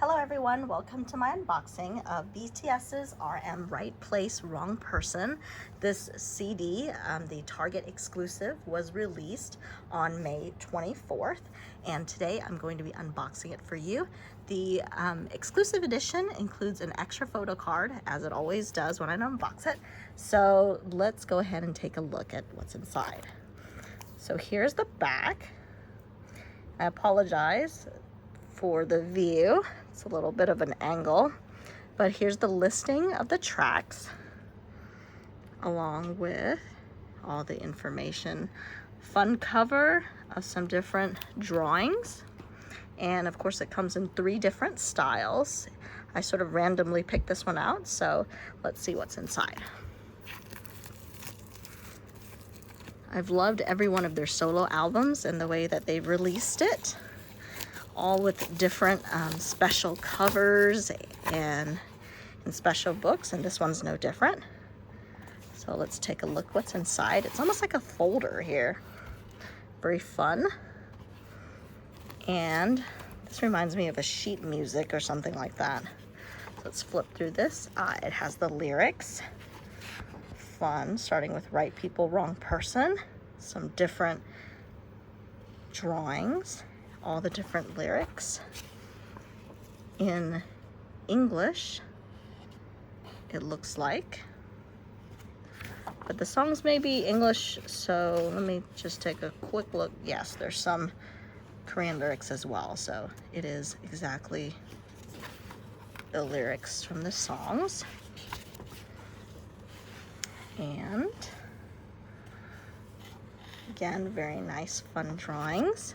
Hello everyone, welcome to my unboxing of BTS's RM Right Place, Wrong Person. This CD, the Target exclusive, was released on May 24th, and today I'm going to be unboxing it for you. The exclusive edition includes an extra photo card, as it always does when I unbox it. So let's go ahead and take a look at what's inside. So here's the back. I apologize for the view. It's a little bit of an angle, but here's the listing of the tracks along with all the information. Fun cover of some different drawings, and of course it comes in 3 different styles. I sort of randomly picked this one out, so let's see what's inside. I've loved every one of their solo albums and the way that they've released it, all with different special covers and special books, and this one's no different. So let's take a look what's inside. It's almost like a folder here. Very fun. And this reminds me of a sheet music or something like that. So let's flip through this. It has the lyrics. Fun, starting with Right People, Wrong Person. Some different drawings. All the different lyrics in English, it looks like, but the songs may be English, so let me just take a quick look. Yes, there's some Korean lyrics as well, so it is exactly the lyrics from the songs. And again, very nice, fun drawings.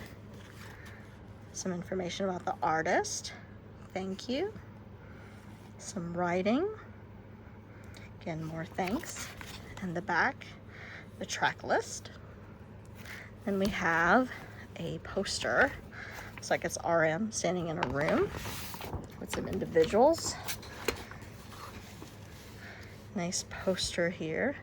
Some information about the artist. Thank you. Some writing. Again, more thanks. And the back, the track list. Then we have a poster. Looks like it's RM standing in a room with some individuals. Nice poster here.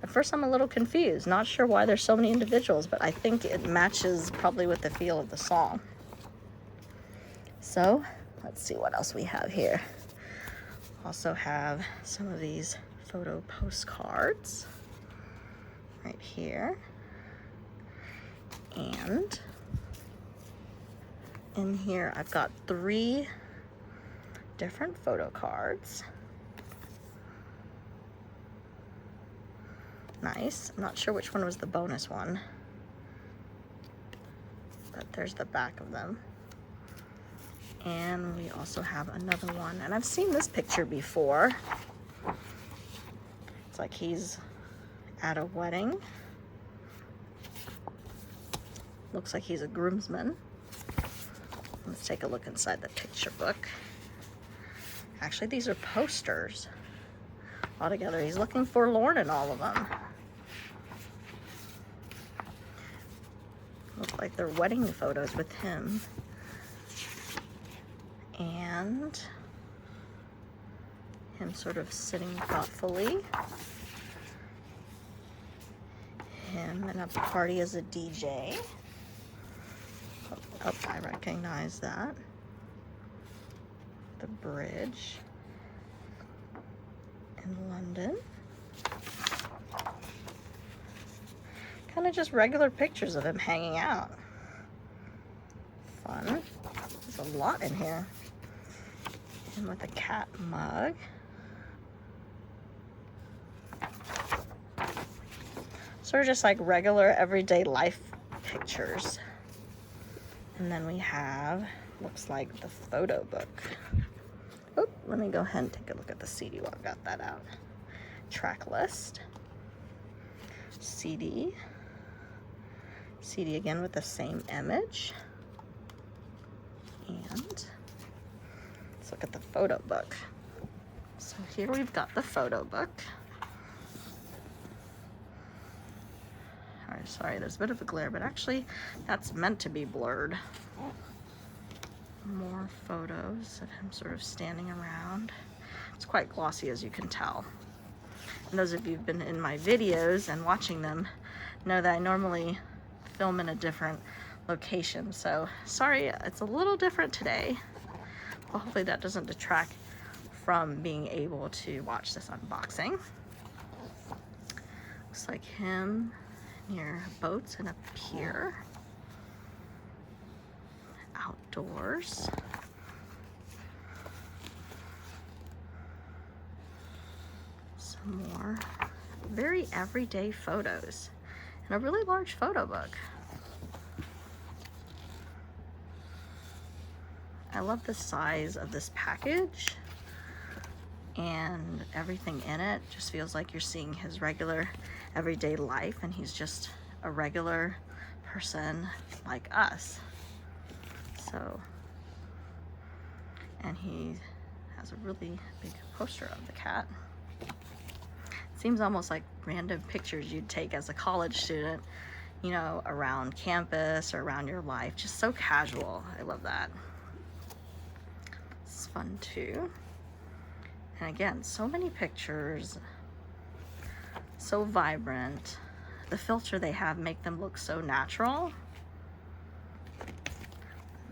At first I'm a little confused, not sure why there's so many individuals, but I think it matches probably with the feel of the song. So let's see what else we have here. Also have some of these photo postcards right here. And in here I've got 3 different photo cards. Nice. I'm not sure which one was the bonus one, but there's the back of them. And we also have another one, and I've seen this picture before. It's like he's at a wedding. Looks like he's a groomsman. Let's take a look inside the picture book. Actually, these are posters altogether. He's looking forlorn in all of them. Look like they're wedding photos with him. And him sort of sitting thoughtfully. Him in a party as a DJ. Oh, I recognize that. The bridge in London. Kind of just regular pictures of him hanging out. Fun. There's a lot in here. And with a cat mug. Sort of just like regular everyday life pictures. And then we have, looks like the photo book. Oh, let me go ahead and take a look at the CD while I've got that out. Track list. CD. CD again with the same image. And let's look at the photo book. So here we've got the photo book. All right, sorry, there's a bit of a glare, but actually that's meant to be blurred. More photos of him sort of standing around. It's quite glossy, as you can tell. And those of you who've been in my videos and watching them know that I normally film in a different location. So sorry, it's a little different today. Well, hopefully that doesn't detract from being able to watch this unboxing. Looks like him near boats and a pier. Outdoors. Some more very everyday photos and a really large photo book. I love the size of this package, and everything in it just feels like you're seeing his regular everyday life, and he's just a regular person like us. So, and he has a really big poster of the cat. Seems almost like random pictures you'd take as a college student, you know, around campus or around your life. Just so casual. I love that. It's fun too. And again, so many pictures, so vibrant. The filter they have make them look so natural.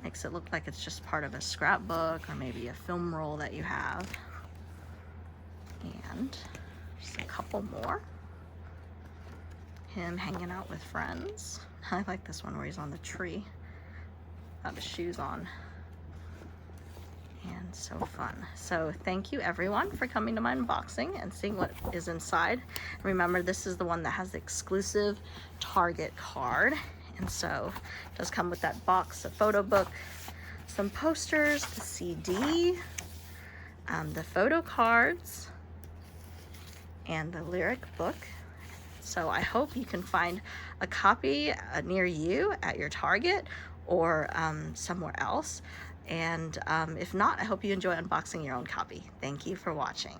Makes it look like it's just part of a scrapbook or maybe a film roll that you have. And just a couple more. Him hanging out with friends. I like this one where he's on the tree, without his shoes on. And so fun. So thank you everyone for coming to my unboxing and seeing what is inside. Remember, this is the one that has the exclusive Target card. And so it does come with that box, a photo book, some posters, the CD, the photo cards, and the lyric book. So I hope you can find a copy near you at your Target or somewhere else. And if not, I hope you enjoy unboxing your own copy. Thank you for watching.